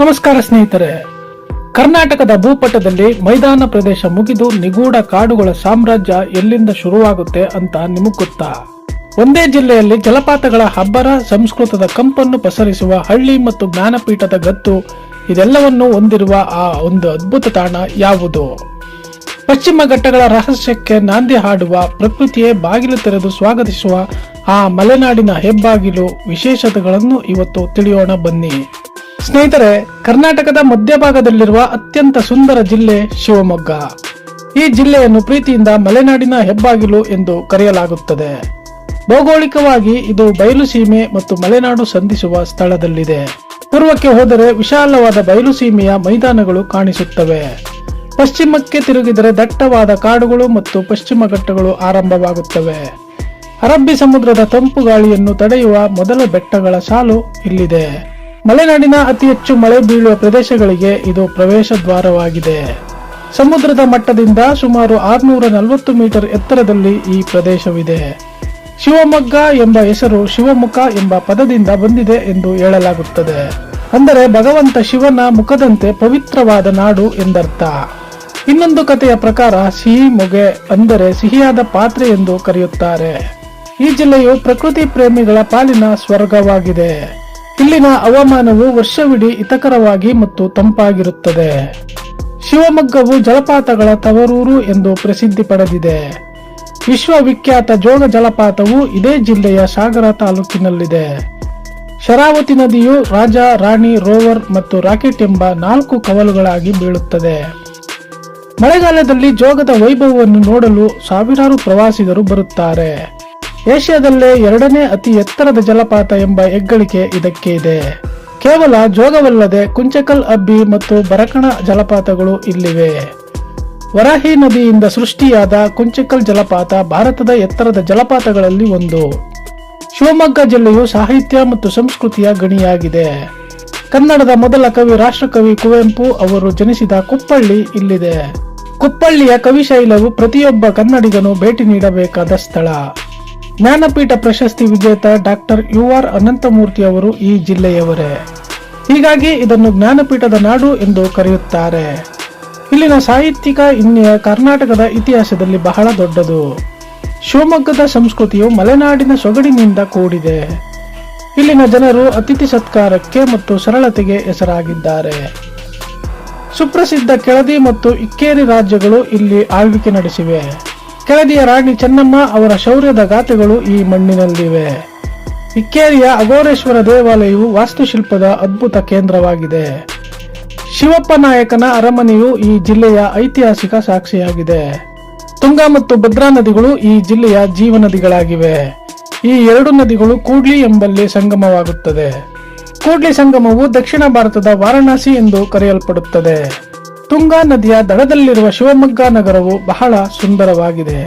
ನಮಸ್ಕಾರ ಸ್ನೇಹಿತರೆ. ಕರ್ನಾಟಕದ ಭೂಪಟದಲ್ಲಿ ಮೈದಾನ ಪ್ರದೇಶ ಮುಗಿದು ನಿಗೂಢ ಕಾಡುಗಳ ಸಾಮ್ರಾಜ್ಯ ಎಲ್ಲಿಂದ ಶುರುವಾಗುತ್ತೆ ಅಂತ ನಿಮಗ್ ಗೊತ್ತಾ? ಒಂದೇ ಜಿಲ್ಲೆಯಲ್ಲಿ ಜಲಪಾತಗಳ ಹಬ್ಬರ, ಸಂಸ್ಕೃತದ ಕಂಪನ್ನು ಪಸರಿಸುವ ಹಳ್ಳಿ ಮತ್ತು ಜ್ಞಾನಪೀಠದ ಗತ್ತು ಇದೆಲ್ಲವನ್ನು ಹೊಂದಿರುವ ಆ ಒಂದು ಅದ್ಭುತ ತಾಣ ಯಾವುದು? ಪಶ್ಚಿಮ ಘಟ್ಟಗಳ ರಹಸ್ಯಕ್ಕೆ ನಾಂದಿ ಹಾಡುವ, ಪ್ರಕೃತಿಯೇ ಬಾಗಿಲು ತೆರೆದು ಸ್ವಾಗತಿಸುವ ಆ ಮಲೆನಾಡಿನ ಹೆಬ್ಬಾಗಿಲು ವಿಶೇಷತೆಗಳನ್ನು ಇವತ್ತು ತಿಳಿಯೋಣ ಬನ್ನಿ. ಸ್ನೇಹಿತರೆ, ಕರ್ನಾಟಕದ ಮಧ್ಯಭಾಗದಲ್ಲಿರುವ ಅತ್ಯಂತ ಸುಂದರ ಜಿಲ್ಲೆ ಶಿವಮೊಗ್ಗ. ಈ ಜಿಲ್ಲೆಯನ್ನು ಪ್ರೀತಿಯಿಂದ ಮಲೆನಾಡಿನ ಹೆಬ್ಬಾಗಿಲು ಎಂದು ಕರೆಯಲಾಗುತ್ತದೆ. ಭೌಗೋಳಿಕವಾಗಿ ಇದು ಬಯಲು ಸೀಮೆ ಮತ್ತು ಮಲೆನಾಡು ಸಂಧಿಸುವ ಸ್ಥಳದಲ್ಲಿದೆ. ಪೂರ್ವಕ್ಕೆ ಹೋದರೆ ವಿಶಾಲವಾದ ಬಯಲು ಸೀಮೆಯ ಮೈದಾನಗಳು ಕಾಣಿಸುತ್ತವೆ. ಪಶ್ಚಿಮಕ್ಕೆ ತಿರುಗಿದರೆ ದಟ್ಟವಾದ ಕಾಡುಗಳು ಮತ್ತು ಪಶ್ಚಿಮ ಘಟ್ಟಗಳು ಆರಂಭವಾಗುತ್ತವೆ. ಅರಬ್ಬಿ ಸಮುದ್ರದ ತಂಪು ಗಾಳಿಯನ್ನು ತಡೆಯುವ ಮೊದಲ ಬೆಟ್ಟಗಳ ಸಾಲು ಇಲ್ಲಿದೆ. ಮಲೆನಾಡಿನ ಅತಿ ಹೆಚ್ಚು ಮಳೆ ಬೀಳುವ ಪ್ರದೇಶಗಳಿಗೆ ಇದು ಪ್ರವೇಶ ದ್ವಾರವಾಗಿದೆ. ಸಮುದ್ರದ ಮಟ್ಟದಿಂದ ಸುಮಾರು 640 ಮೀಟರ್ ಎತ್ತರದಲ್ಲಿ ಈ ಪ್ರದೇಶವಿದೆ. ಶಿವಮೊಗ್ಗ ಎಂಬ ಹೆಸರು ಶಿವಮುಖ ಎಂಬ ಪದದಿಂದ ಬಂದಿದೆ ಎಂದು ಹೇಳಲಾಗುತ್ತದೆ. ಅಂದರೆ ಭಗವಂತ ಶಿವನ ಮುಖದಂತೆ ಪವಿತ್ರವಾದ ನಾಡು ಎಂದರ್ಥ. ಇನ್ನೊಂದು ಕಥೆಯ ಪ್ರಕಾರ ಸಿಹಿ ಮೊಗೆ ಅಂದರೆ ಸಿಹಿಯಾದ ಪಾತ್ರೆ ಎಂದು ಕರೆಯುತ್ತಾರೆ. ಈ ಜಿಲ್ಲೆಯು ಪ್ರಕೃತಿ ಪ್ರೇಮಿಗಳ ಪಾಲಿನ ಸ್ವರ್ಗವಾಗಿದೆ. ಇಲ್ಲಿನ ಹವಾಮಾನವು ವರ್ಷವಿಡೀ ಹಿತಕರವಾಗಿ ಮತ್ತು ತಂಪಾಗಿರುತ್ತದೆ. ಶಿವಮೊಗ್ಗವು ಜಲಪಾತಗಳ ತವರೂರು ಎಂದು ಪ್ರಸಿದ್ಧಿ ಪಡೆದಿದೆ. ವಿಶ್ವವಿಖ್ಯಾತ ಜೋಗ ಜಲಪಾತವು ಇದೇ ಜಿಲ್ಲೆಯ ಸಾಗರ ತಾಲೂಕಿನಲ್ಲಿದೆ. ಶರಾವತಿ ನದಿಯು ರಾಜ, ರಾಣಿ, ರೋವರ್ ಮತ್ತು ರಾಕೆಟ್ ಎಂಬ 4 ಕವಲುಗಳಾಗಿ ಬೀಳುತ್ತದೆ. ಮಳೆಗಾಲದಲ್ಲಿ ಜೋಗದ ವೈಭವವನ್ನು ನೋಡಲು ಸಾವಿರಾರು ಪ್ರವಾಸಿಗರು ಬರುತ್ತಾರೆ. ಏಷ್ಯಾದಲ್ಲೇ 2ನೇ ಅತಿ ಎತ್ತರದ ಜಲಪಾತ ಎಂಬ ಹೆಗ್ಗಳಿಕೆ ಇದಕ್ಕೆ ಇದೆ. ಕೇವಲ ಜೋಗವಲ್ಲದೆ ಕುಂಚಕಲ್, ಅಬ್ಬಿ ಮತ್ತು ಬರಕಣ ಜಲಪಾತಗಳು ಇಲ್ಲಿವೆ. ವರಾಹಿ ನದಿಯಿಂದ ಸೃಷ್ಟಿಯಾದ ಕುಂಚಕಲ್ ಜಲಪಾತ ಭಾರತದ ಎತ್ತರದ ಜಲಪಾತಗಳಲ್ಲಿ ಒಂದು. ಶಿವಮೊಗ್ಗ ಜಿಲ್ಲೆಯು ಸಾಹಿತ್ಯ ಮತ್ತು ಸಂಸ್ಕೃತಿಯ ಗಣಿಯಾಗಿದೆ. ಕನ್ನಡದ ಮೊದಲ ಕವಿ ರಾಷ್ಟ್ರಕವಿ ಕುವೆಂಪು ಅವರು ಜನಿಸಿದ ಕುಪ್ಪಳ್ಳಿ ಇಲ್ಲಿದೆ. ಕುಪ್ಪಳ್ಳಿಯ ಕವಿಶೈಲವು ಪ್ರತಿಯೊಬ್ಬ ಕನ್ನಡಿಗನು ಭೇಟಿ ನೀಡಬೇಕಾದ ಸ್ಥಳ. ಜ್ಞಾನಪೀಠ ಪ್ರಶಸ್ತಿ ವಿಜೇತ ಡಾಕ್ಟರ್ ಯು.ಆರ್. ಅನಂತಮೂರ್ತಿ ಅವರು ಈ ಜಿಲ್ಲೆಯವರೇ. ಹೀಗಾಗಿ ಇದನ್ನು ಜ್ಞಾನಪೀಠದ ನಾಡು ಎಂದು ಕರೆಯುತ್ತಾರೆ. ಇಲ್ಲಿನ ಸಾಹಿತ್ಯಿಕ ಹಿನ್ನೆಲೆ ಕರ್ನಾಟಕದ ಇತಿಹಾಸದಲ್ಲಿ ಬಹಳ ದೊಡ್ಡದು. ಶಿವಮೊಗ್ಗದ ಸಂಸ್ಕೃತಿಯು ಮಲೆನಾಡಿನ ಸೊಗಡಿನಿಂದ ಕೂಡಿದೆ. ಇಲ್ಲಿನ ಜನರು ಅತಿಥಿ ಸತ್ಕಾರಕ್ಕೆ ಮತ್ತು ಸರಳತೆಗೆ ಹೆಸರಾಗಿದ್ದಾರೆ. ಸುಪ್ರಸಿದ್ಧ ಕೆಳದಿ ಮತ್ತು ಇಕ್ಕೇರಿ ರಾಜ್ಯಗಳು ಇಲ್ಲಿ ಆಳ್ವಿಕೆ ನಡೆಸಿವೆ. ಕೆಳದಿಯ ರಾಣಿ ಚೆನ್ನಮ್ಮ ಅವರ ಶೌರ್ಯದ ಗಾಥೆಗಳು ಈ ಮಣ್ಣಿನಲ್ಲಿವೆ. ಇಕ್ಕೇರಿಯ ಅಘೋರೇಶ್ವರ ದೇವಾಲಯವು ವಾಸ್ತುಶಿಲ್ಪದ ಅದ್ಭುತ ಕೇಂದ್ರವಾಗಿದೆ. ಶಿವಪ್ಪ ನಾಯಕನ ಅರಮನೆಯು ಈ ಜಿಲ್ಲೆಯ ಐತಿಹಾಸಿಕ ಸಾಕ್ಷಿಯಾಗಿದೆ. ತುಂಗಾ ಮತ್ತು ಭದ್ರಾ ನದಿಗಳು ಈ ಜಿಲ್ಲೆಯ ಜೀವನದಿಗಳಾಗಿವೆ. ಈ 2 ನದಿಗಳು ಕೂಡ್ಲಿ ಎಂಬಲ್ಲಿ ಸಂಗಮವಾಗುತ್ತದೆ. ಕೂಡ್ಲಿ ಸಂಗಮವು ದಕ್ಷಿಣ ಭಾರತದ ವಾರಣಾಸಿ ಎಂದು ಕರೆಯಲ್ಪಡುತ್ತದೆ. ತುಂಗಾ ನದಿಯ ದಡದಲ್ಲಿರುವ ಶಿವಮೊಗ್ಗ ನಗರವು ಬಹಳ ಸುಂದರವಾಗಿದೆ.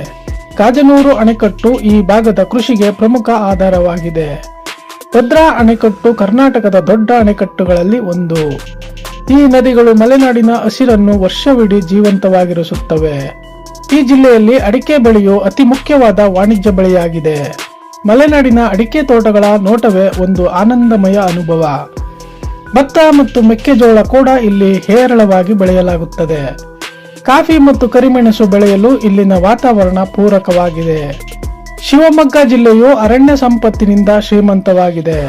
ಕಾಜನೂರು ಅಣೆಕಟ್ಟು ಈ ಭಾಗದ ಕೃಷಿಗೆ ಪ್ರಮುಖ ಆಧಾರವಾಗಿದೆ. ಭದ್ರಾ ಅಣೆಕಟ್ಟು ಕರ್ನಾಟಕದ ದೊಡ್ಡ ಅಣೆಕಟ್ಟುಗಳಲ್ಲಿ ಒಂದು. ಈ ನದಿಗಳು ಮಲೆನಾಡಿನ ಹಸಿರನ್ನು ವರ್ಷವಿಡೀ ಜೀವಂತವಾಗಿರಿಸುತ್ತವೆ. ಈ ಜಿಲ್ಲೆಯಲ್ಲಿ ಅಡಿಕೆ ಬೆಳೆಯು ಅತಿ ಮುಖ್ಯವಾದ ವಾಣಿಜ್ಯ ಬೆಳೆಯಾಗಿದೆ. ಮಲೆನಾಡಿನ ಅಡಿಕೆ ತೋಟಗಳ ನೋಟವೇ ಒಂದು ಆನಂದಮಯ ಅನುಭವ. ಭತ್ತ ಮತ್ತು ಮೆಕ್ಕೆಜೋಳ ಕೂಡ ಇಲ್ಲಿ ಹೇರಳವಾಗಿ ಬೆಳೆಯಲಾಗುತ್ತದೆ. ಕಾಫಿ ಮತ್ತು ಕರಿಮೆಣಸು ಬೆಳೆಯಲು ಇಲ್ಲಿನ ವಾತಾವರಣ ಪೂರಕವಾಗಿದೆ. ಶಿವಮೊಗ್ಗ ಜಿಲ್ಲೆಯು ಅರಣ್ಯ ಸಂಪತ್ತಿನಿಂದ ಶ್ರೀಮಂತವಾಗಿದೆ.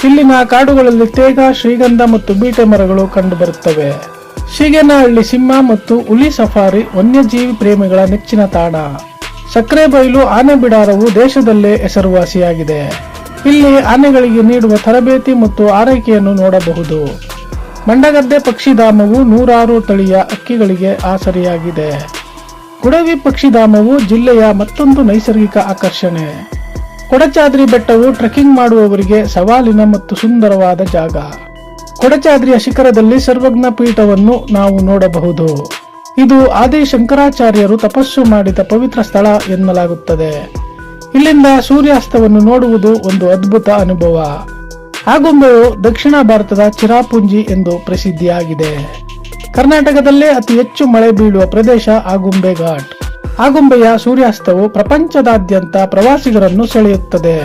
ಇಲ್ಲಿನ ಕಾಡುಗಳಲ್ಲಿ ತೇಗ, ಶ್ರೀಗಂಧ ಮತ್ತು ಬೀಟೆ ಮರಗಳು ಕಂಡುಬರುತ್ತವೆ. ಶೀಗೇನಹಳ್ಳಿ ಸಿಂಹ ಮತ್ತು ಹುಲಿ ಸಫಾರಿ ವನ್ಯಜೀವಿ ಪ್ರೇಮಿಗಳ ನೆಚ್ಚಿನ ತಾಣ. ಸಕ್ರೆಬೈಲು ಆನೆ ಬಿಡಾರವು ದೇಶದಲ್ಲೇ ಹೆಸರುವಾಸಿಯಾಗಿದೆ. ಇಲ್ಲಿ ಆನೆಗಳಿಗೆ ನೀಡುವ ತರಬೇತಿ ಮತ್ತು ಆರೈಕೆಯನ್ನು ನೋಡಬಹುದು. ಮಂಡಗದ್ದೆ ಪಕ್ಷಿಧಾಮವು 100 ತಳಿಯ ಹಕ್ಕಿಗಳಿಗೆ ಆಸರೆಯಾಗಿದೆ. ಗುಡವಿ ಪಕ್ಷಿಧಾಮವು ಜಿಲ್ಲೆಯ ಮತ್ತೊಂದು ನೈಸರ್ಗಿಕ ಆಕರ್ಷಣೆ. ಕೊಡಚಾದ್ರಿ ಬೆಟ್ಟವು ಟ್ರೆಕ್ಕಿಂಗ್ ಮಾಡುವವರಿಗೆ ಸವಾಲಿನ ಮತ್ತು ಸುಂದರವಾದ ಜಾಗ. ಕೊಡಚಾದ್ರಿಯ ಶಿಖರದಲ್ಲಿ ಸರ್ವಜ್ಞ ಪೀಠವನ್ನು ನಾವು ನೋಡಬಹುದು. ಇದು ಆದಿ ಶಂಕರಾಚಾರ್ಯರು ತಪಸ್ಸು ಮಾಡಿದ ಪವಿತ್ರ ಸ್ಥಳ ಎನ್ನಲಾಗುತ್ತದೆ. ಇಲ್ಲಿಂದ ಸೂರ್ಯಾಸ್ತವನ್ನು ನೋಡುವುದು ಒಂದು ಅದ್ಭುತ ಅನುಭವ. ಆಗುಂಬೆಯು ದಕ್ಷಿಣ ಭಾರತದ ಚಿರಾಪುಂಜಿ ಎಂದು ಪ್ರಸಿದ್ಧಿಯಾಗಿದೆ. ಕರ್ನಾಟಕದಲ್ಲೇ ಅತಿ ಹೆಚ್ಚು ಮಳೆ ಬೀಳುವ ಪ್ರದೇಶ ಆಗುಂಬೆ ಘಾಟ್. ಆಗುಂಬೆಯ ಸೂರ್ಯಾಸ್ತವು ಪ್ರಪಂಚದಾದ್ಯಂತ ಪ್ರವಾಸಿಗರನ್ನು ಸೆಳೆಯುತ್ತದೆ.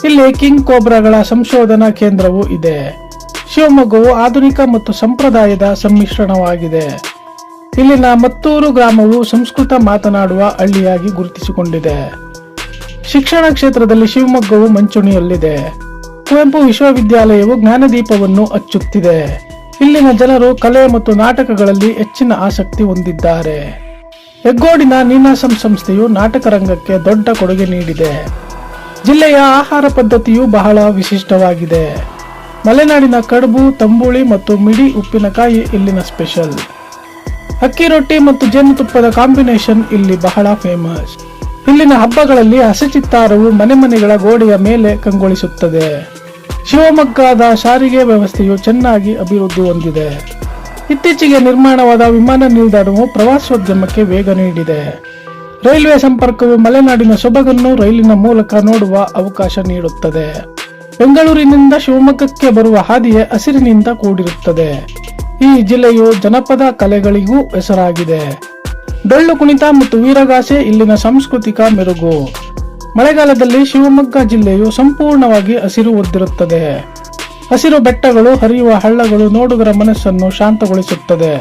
ಇಲ್ಲಿ ಕಿಂಗ್ ಕೋಬ್ರಾಗಳ ಸಂಶೋಧನಾ ಕೇಂದ್ರವೂ ಇದೆ. ಶಿವಮೊಗ್ಗವು ಆಧುನಿಕ ಮತ್ತು ಸಂಪ್ರದಾಯದ ಸಮ್ಮಿಶ್ರಣವಾಗಿದೆ. ಇಲ್ಲಿನ ಮತ್ತೂರು ಗ್ರಾಮವು ಸಂಸ್ಕೃತ ಮಾತನಾಡುವ ಹಳ್ಳಿಯಾಗಿ ಗುರುತಿಸಿಕೊಂಡಿದೆ. ಶಿಕ್ಷಣ ಕ್ಷೇತ್ರದಲ್ಲಿ ಶಿವಮೊಗ್ಗವು ಮುಂಚೂಣಿಯಲ್ಲಿದೆ. ಕುವೆಂಪು ವಿಶ್ವವಿದ್ಯಾಲಯವು ಜ್ಞಾನದೀಪವನ್ನು ಹಚ್ಚುತ್ತಿದೆ. ಇಲ್ಲಿನ ಜನರು ಕಲೆ ಮತ್ತು ನಾಟಕಗಳಲ್ಲಿ ಹೆಚ್ಚಿನ ಆಸಕ್ತಿ ಹೊಂದಿದ್ದಾರೆ. ಹೆಗ್ಗೋಡಿನ ನೀನಾಸಂ ಸಂಸ್ಥೆಯು ನಾಟಕ ರಂಗಕ್ಕೆ ದೊಡ್ಡ ಕೊಡುಗೆ ನೀಡಿದೆ. ಜಿಲ್ಲೆಯ ಆಹಾರ ಪದ್ಧತಿಯು ಬಹಳ ವಿಶಿಷ್ಟವಾಗಿದೆ. ಮಲೆನಾಡಿನ ಕಡುಬು, ತಂಬುಳಿ ಮತ್ತು ಮಿಡಿ ಉಪ್ಪಿನಕಾಯಿ ಇಲ್ಲಿನ ಸ್ಪೆಷಲ್. ಅಕ್ಕಿ ರೊಟ್ಟಿ ಮತ್ತು ಜೇನುತುಪ್ಪದ ಕಾಂಬಿನೇಷನ್ ಇಲ್ಲಿ ಬಹಳ ಫೇಮಸ್. ಇಲ್ಲಿನ ಹಬ್ಬಗಳಲ್ಲಿ ಹಸಚಿತ್ತಾರವು ಮನೆಗಳ ಗೋಡೆಯ ಮೇಲೆ ಕಂಗೊಳಿಸುತ್ತದೆ. ಶಿವಮೊಗ್ಗದ ಸಾರಿಗೆ ವ್ಯವಸ್ಥೆಯು ಚೆನ್ನಾಗಿ ಅಭಿವೃದ್ಧಿ ಹೊಂದಿದೆ. ಇತ್ತೀಚೆಗೆ ನಿರ್ಮಾಣವಾದ ವಿಮಾನ ನಿಲ್ದಾಣವು ಪ್ರವಾಸೋದ್ಯಮಕ್ಕೆ ವೇಗ ನೀಡಿದೆ. ರೈಲ್ವೆ ಸಂಪರ್ಕವು ಮಲೆನಾಡಿನ ಸೊಬಗನ್ನು ರೈಲಿನ ಮೂಲಕ ನೋಡುವ ಅವಕಾಶ ನೀಡುತ್ತದೆ. ಬೆಂಗಳೂರಿನಿಂದ ಶಿವಮೊಗ್ಗಕ್ಕೆ ಬರುವ ಹಾದಿಯೇ ಹಸಿರಿನಿಂದ ಕೂಡಿರುತ್ತದೆ. ಈ ಜಿಲ್ಲೆಯು ಜನಪದ ಕಲೆಗಳಿಗೂ ಹೆಸರಾಗಿದೆ. ಡೊಳ್ಳು ಕುಣಿತ ಮತ್ತು ವೀರಗಾಸೆ ಇಲ್ಲಿನ ಸಾಂಸ್ಕೃತಿಕ ಮೆರುಗು. ಮಳೆಗಾಲದಲ್ಲಿ ಶಿವಮೊಗ್ಗ ಜಿಲ್ಲೆಯು ಸಂಪೂರ್ಣವಾಗಿ ಹಸಿರು ಹೊಂದಿರುತ್ತದೆ. ಹಸಿರು ಬೆಟ್ಟಗಳು, ಹರಿಯುವ ಹಳ್ಳಗಳು ನೋಡುಗರ ಮನಸ್ಸನ್ನು ಶಾಂತಗೊಳಿಸುತ್ತದೆ.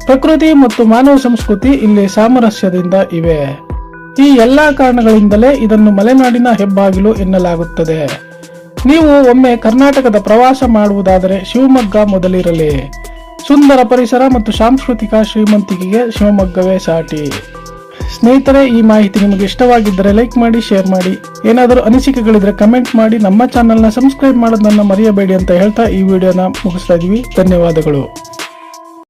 ಪ್ರಕೃತಿ ಮತ್ತು ಮಾನವ ಸಂಸ್ಕೃತಿ ಇಲ್ಲಿ ಸಾಮರಸ್ಯದಿಂದ ಇವೆ. ಈ ಎಲ್ಲಾ ಕಾರಣಗಳಿಂದಲೇ ಇದನ್ನು ಮಲೆನಾಡಿನ ಹೆಬ್ಬಾಗಿಲು ಎನ್ನಲಾಗುತ್ತದೆ. ನೀವು ಒಮ್ಮೆ ಕರ್ನಾಟಕದ ಪ್ರವಾಸ ಮಾಡುವುದಾದರೆ ಶಿವಮೊಗ್ಗ ಮೊದಲಿರಲಿ. ಸುಂದರ ಪರಿಸರ ಮತ್ತು ಸಾಂಸ್ಕೃತಿಕ ಶ್ರೀಮಂತಿಕೆಗೆ ಶಿವಮೊಗ್ಗವೇ ಸಾಟಿ. ಸ್ನೇಹಿತರೆ, ಈ ಮಾಹಿತಿ ನಿಮಗೆ ಇಷ್ಟವಾಗಿದ್ದರೆ ಲೈಕ್ ಮಾಡಿ, ಶೇರ್ ಮಾಡಿ. ಏನಾದರೂ ಅನಿಸಿಕೆಗಳಿದ್ರೆ ಕಮೆಂಟ್ ಮಾಡಿ. ನಮ್ಮ ಚಾನೆಲ್ನ ಸಬ್ಸ್ಕ್ರೈಬ್ ಮಾಡೋದನ್ನ ಮರೆಯಬೇಡಿ ಅಂತ ಹೇಳ್ತಾ ಈ ವಿಡಿಯೋನ ಮುಗಿಸ್ತಾ ಇದೀವಿ. ಧನ್ಯವಾದಗಳು.